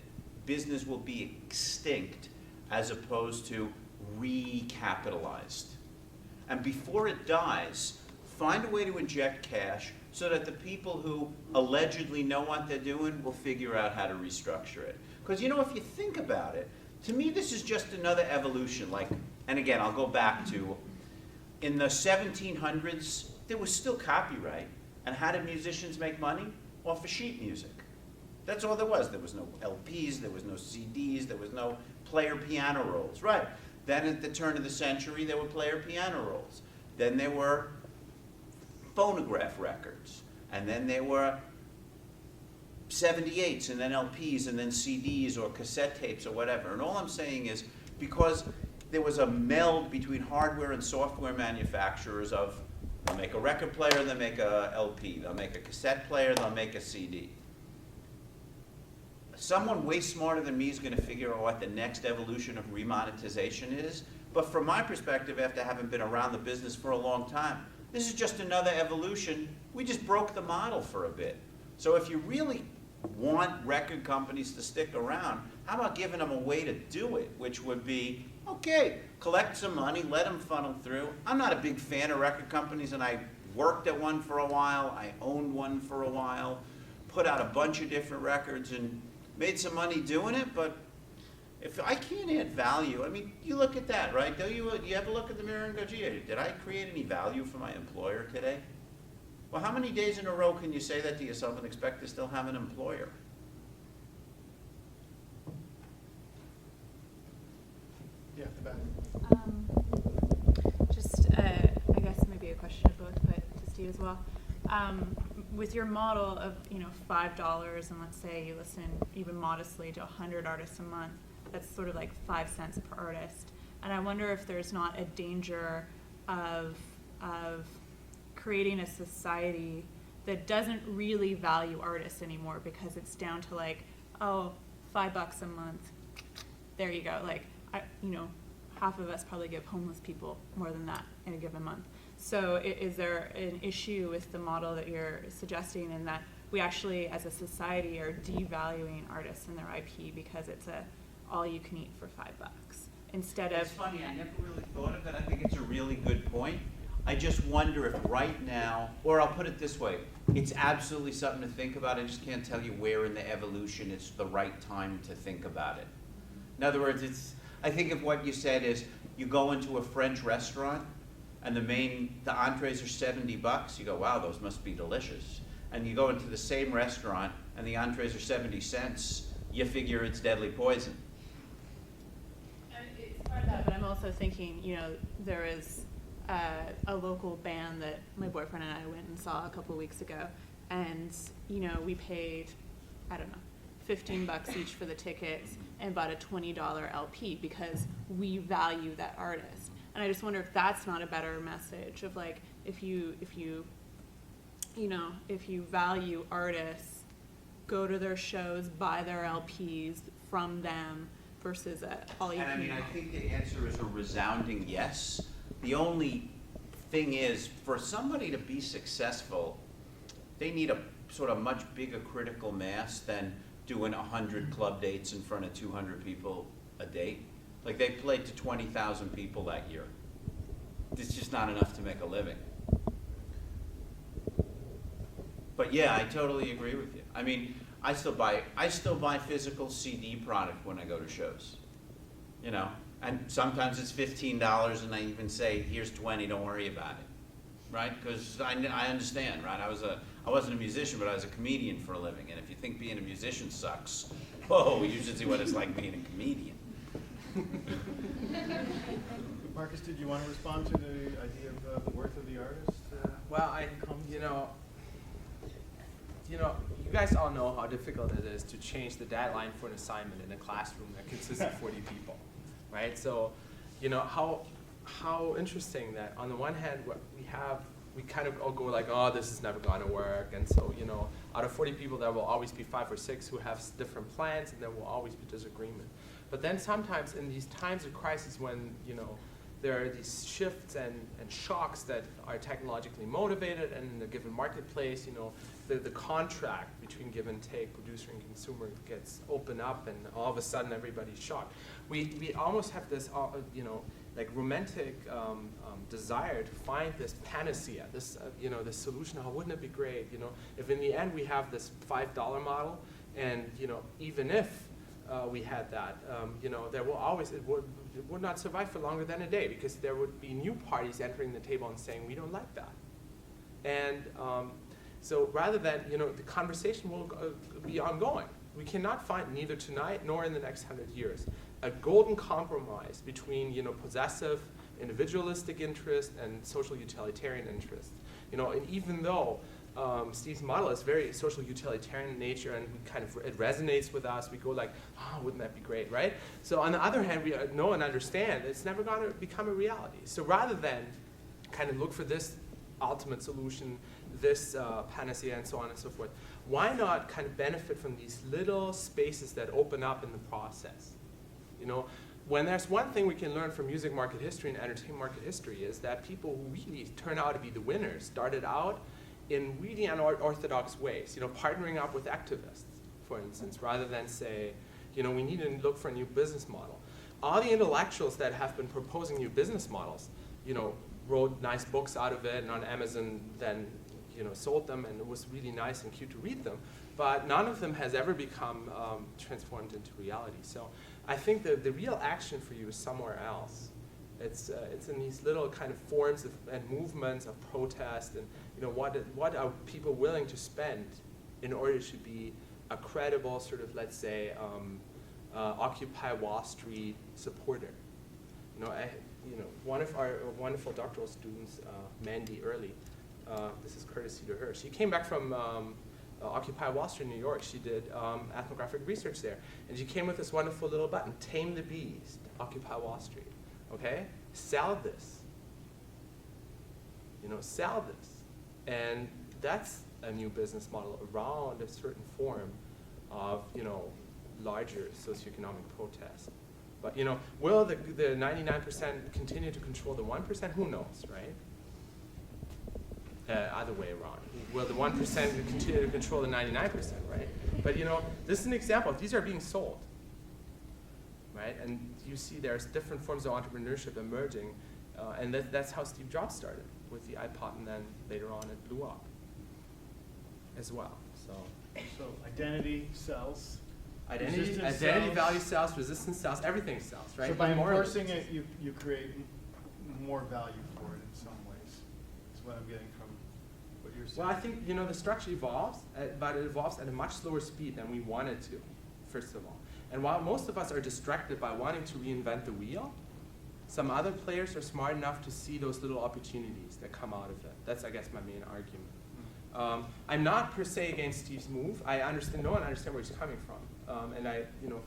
business will be extinct as opposed to recapitalized. And before it dies, find a way to inject cash so that the people who allegedly know what they're doing will figure out how to restructure it. Because, you know, if you think about it, to me this is just another evolution. Like, and again, I'll go back to, in the 1700s, there was still copyright. And how did musicians make money? Off of sheet music. That's all there was. There was no LPs, there was no CDs, there was no player piano rolls. Right. Then at the turn of the century, there were player piano rolls. Then there were phonograph records, and then there were 78s, and then LPs, and then CDs or cassette tapes or whatever. And all I'm saying is, because there was a meld between hardware and software manufacturers of, they'll make a record player, they'll make a LP, they'll make a cassette player, they'll make a CD. Someone way smarter than me is going to figure out what the next evolution of remonetization is. But from my perspective, after having been around the business for a long time, this is just another evolution. We just broke the model for a bit. So if you really want record companies to stick around, how about giving them a way to do it, which would be, okay, collect some money, let them funnel through. I'm not a big fan of record companies, and I worked at one for a while. I owned one for a while, put out a bunch of different records, and made some money doing it, but if I can't add value, I mean, you look at that, right? Do you ever look at the mirror and go, gee, did I create any value for my employer today? Well, how many days in a row can you say that to yourself and expect to still have an employer? Yeah, the back. I guess maybe a question of both, but to Steve as well. With your model of $5, and let's say you listen even modestly to 100 artists a month, that's sort of like 5 cents per artist. And I wonder if there's not a danger of creating a society that doesn't really value artists anymore because it's down to like, oh, $5 a month. There you go. Like, half of us probably give homeless people more than that in a given month. So is there an issue with the model that you're suggesting in that we actually, as a society, are devaluing artists and their IP because it's a all-you-can-eat for $5 instead of... It's funny, I never really thought of that. I think it's a really good point. I just wonder if right now, or I'll put it this way, it's absolutely something to think about. I just can't tell you where in the evolution it's the right time to think about it. In other words, I think of what you said is, you go into a French restaurant and the entrees are $70. You go, wow, those must be delicious. And you go into the same restaurant and the entrees are 70 cents. You figure it's deadly poison. And it's part of that, but I'm also thinking, there is a local band that my boyfriend and I went and saw a couple of weeks ago, and we paid, I don't know, $15 each for the tickets and bought a $20 LP because we value that artist. And I just wonder if that's not a better message of like, if you value artists, go to their shows, buy their LPs from them versus all you And I can. mean, I think the answer is a resounding yes. The only thing is, for somebody to be successful, they need a sort of much bigger critical mass than doing 100 club dates in front of 200 people a date. Like, they played to 20,000 people that year. It's just not enough to make a living. But yeah, I totally agree with you. I mean, I still buy physical CD product when I go to shows. And sometimes it's $15, and I even say, here's 20, don't worry about it, right? Because I understand, right? I wasn't a musician, but I was a comedian for a living, and if you think being a musician sucks, whoa, you should see what it's like being a comedian. Marcus, did you want to respond to the idea of the worth of the artist? Well, you guys all know how difficult it is to change the deadline for an assignment in a classroom that consists of 40 people, right? So, how interesting that on the one hand, we kind of all go like, oh, this is never going to work. And so, out of 40 people, there will always be 5 or 6 who have different plans, and there will always be disagreement. But then sometimes in these times of crisis when, there are these shifts and shocks that are technologically motivated, and in a given marketplace, the contract between give and take, producer and consumer, gets opened up, and all of a sudden everybody's shocked. We almost have this, like romantic desire to find this panacea, this this solution. Oh, wouldn't it be great? If in the end we have this $5 model, and even if we had that, there will always, it would not survive for longer than a day, because there would be new parties entering the table and saying, we don't like that. And so rather than, the conversation will be ongoing. We cannot find, neither tonight nor in the next 100 years, a golden compromise between, possessive, individualistic interest and social utilitarian interest. And even though Steve's model is very social utilitarian in nature, and it resonates with us. We go like, oh, wouldn't that be great, right? So on the other hand, we know and understand it's never going to become a reality. So rather than kind of look for this ultimate solution, this panacea, and so on and so forth, why not kind of benefit from these little spaces that open up in the process? When there's one thing we can learn from music market history and entertainment market history, is that people who really turn out to be the winners started out in really unorthodox ways, partnering up with activists, for instance, rather than say, we need to look for a new business model. All the intellectuals that have been proposing new business models, wrote nice books out of it, and on Amazon then, sold them, and it was really nice and cute to read them, but none of them has ever become transformed into reality. So I think the real action for you is somewhere else. It's in these little kind of forms and movements of protest, and what are people willing to spend in order to be a credible sort of, let's say, Occupy Wall Street supporter. One of our wonderful doctoral students, Mandy Early, this is courtesy to her. She came back from Occupy Wall Street in New York. She did ethnographic research there, and she came with this wonderful little button: Tame the Bees, Occupy Wall Street. Okay, sell this. Sell this. And that's a new business model around a certain form of, larger socioeconomic protest. But, will the 99% continue to control the 1%? Who knows, right? Other way around. Will the 1% continue to control the 99%, right? But, this is an example. These are being sold. Right? And you see there's different forms of entrepreneurship emerging, and that's how Steve Jobs started, with the iPod, and then later on it blew up as well. So identity sells. Identity, Resistance sells. value sells, resistance sells, everything sells, right? So by Even more enforcing resistance. it, you create more value for it in some ways. Is what I'm getting from what you're saying. Well, I think, you know, the structure evolves, but it evolves at a much slower speed than we want it to, first of all. And while most of us are distracted by wanting to reinvent the wheel, some other players are smart enough to see those little opportunities that come out of it. That's, I guess, my main argument. I'm not per se against Steve's move. I understand, no one understands where he's coming from. And I, you know,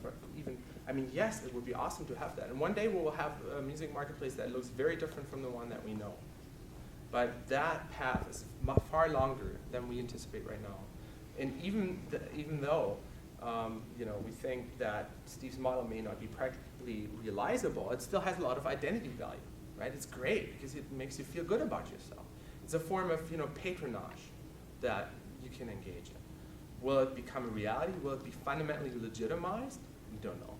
I mean, yes, it would be awesome to have that. And one day we will have a music marketplace that looks very different from the one that we know. But that path is far longer than we anticipate right now. And even though, you know, we think that Steve's model may not be practically realizable, it still has a lot of identity value, right? It's great because it makes you feel good about yourself. It's a form of, you know, patronage that you can engage in. Will it become a reality? Will it be fundamentally legitimized? We don't know.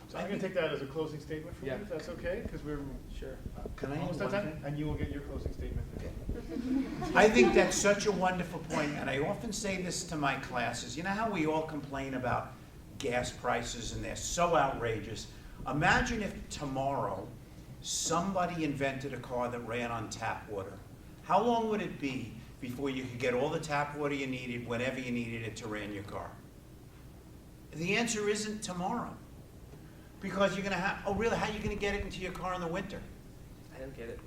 So I'm going to take that as a closing statement from Yeah. you, if that's okay? Because we're Sure. Can I add almost one out of time, thing? and you will get your closing statement. I think that's such a wonderful point, and I often say this to my classes. You know how we all complain about gas prices and they're so outrageous? Imagine if tomorrow somebody invented a car that ran on tap water. How long would it be before you could get all the tap water you needed whenever you needed it to run your car? The answer isn't tomorrow. Because you're going to have, oh really, how are you going to get it into your car in the winter? I don't get it.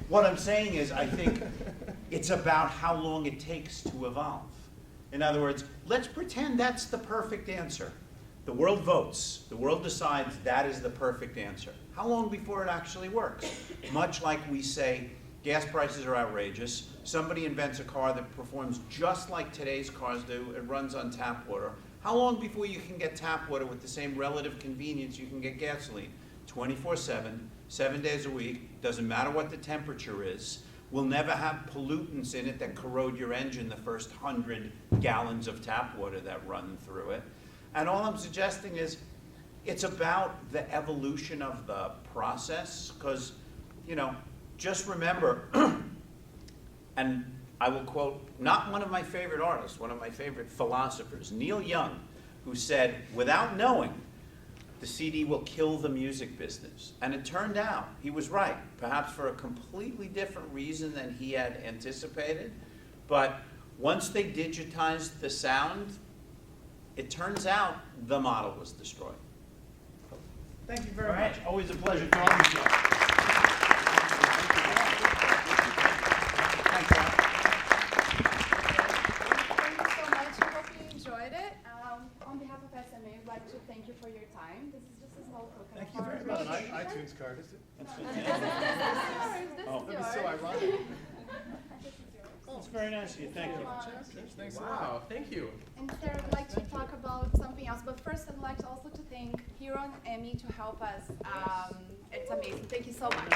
What I'm saying is, I think it's about how long it takes to evolve. In other words, let's pretend that's the perfect answer. The world votes. The world decides that is the perfect answer. How long before it actually works? Much like we say, gas prices are outrageous. Somebody invents a car that performs just like today's cars do. It runs on tap water. How long before you can get tap water with the same relative convenience you can get gasoline? 24/7, 7 days a week, doesn't matter what the temperature is. We'll never have pollutants in it that corrode your engine the first 100 gallons of tap water that run through it. And all I'm suggesting is it's about the evolution of the process, because, you know, just remember, and I will quote not one of my favorite artists, one of my favorite philosophers, Neil Young, who said, without knowing, the CD will kill the music business. And it turned out he was right, perhaps for a completely different reason than he had anticipated. But once they digitized the sound, it turns out the model was destroyed. Thank you very much. Always a pleasure talking to you. Thanks, Al. Thank you so much. I hope you enjoyed it. On behalf of SMA, I'd like to thank you for your time. This is just a small token. Thank of you our very much. Not an appreciation. iTunes card, is it? This is yours. This Oh, is that was so yours. ironic. This is yours. It's very nice of you. Thank you. Thanks a lot. Wow, thank you. And Sarah, I'd like to talk about something else, but first I'd like also to thank Hero and Emmy to help us. It's amazing. Thank you so much.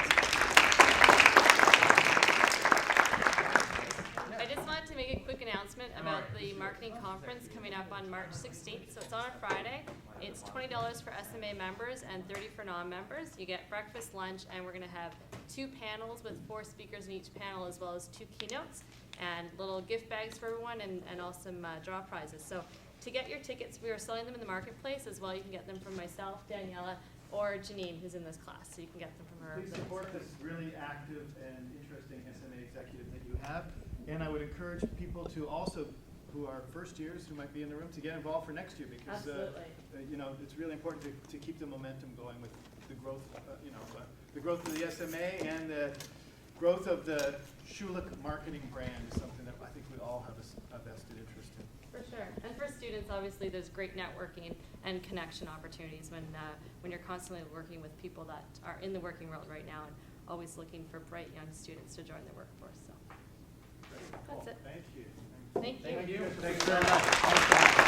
I just wanted to make a quick announcement about the marketing conference coming up on March 16th. So it's on a Friday. It's $20 for SMA members and $30 for non-members. You get breakfast, lunch, and we're going to have 2 panels with 4 speakers in each panel, as well as 2 keynotes and little gift bags for everyone, and also some draw prizes. So to get your tickets, we are selling them in the marketplace as well. You can get them from myself, Daniela, or Janine, who's in this class. So you can get them from her. Please support this really active and interesting SMA executive that you have. And I would encourage people to also, who are first years, who might be in the room, to get involved for next year, because you know, it's really important to keep the momentum going with the growth, the growth of the SMA and the growth of the Schulich marketing brand is something that I think we all have a vested interest in. For sure. And for students, obviously, there's great networking and connection opportunities when you're constantly working with people that are in the working world right now and always looking for bright young students to join the workforce. So that's it. Thank you. Thank you. Thank you. Thanks very much.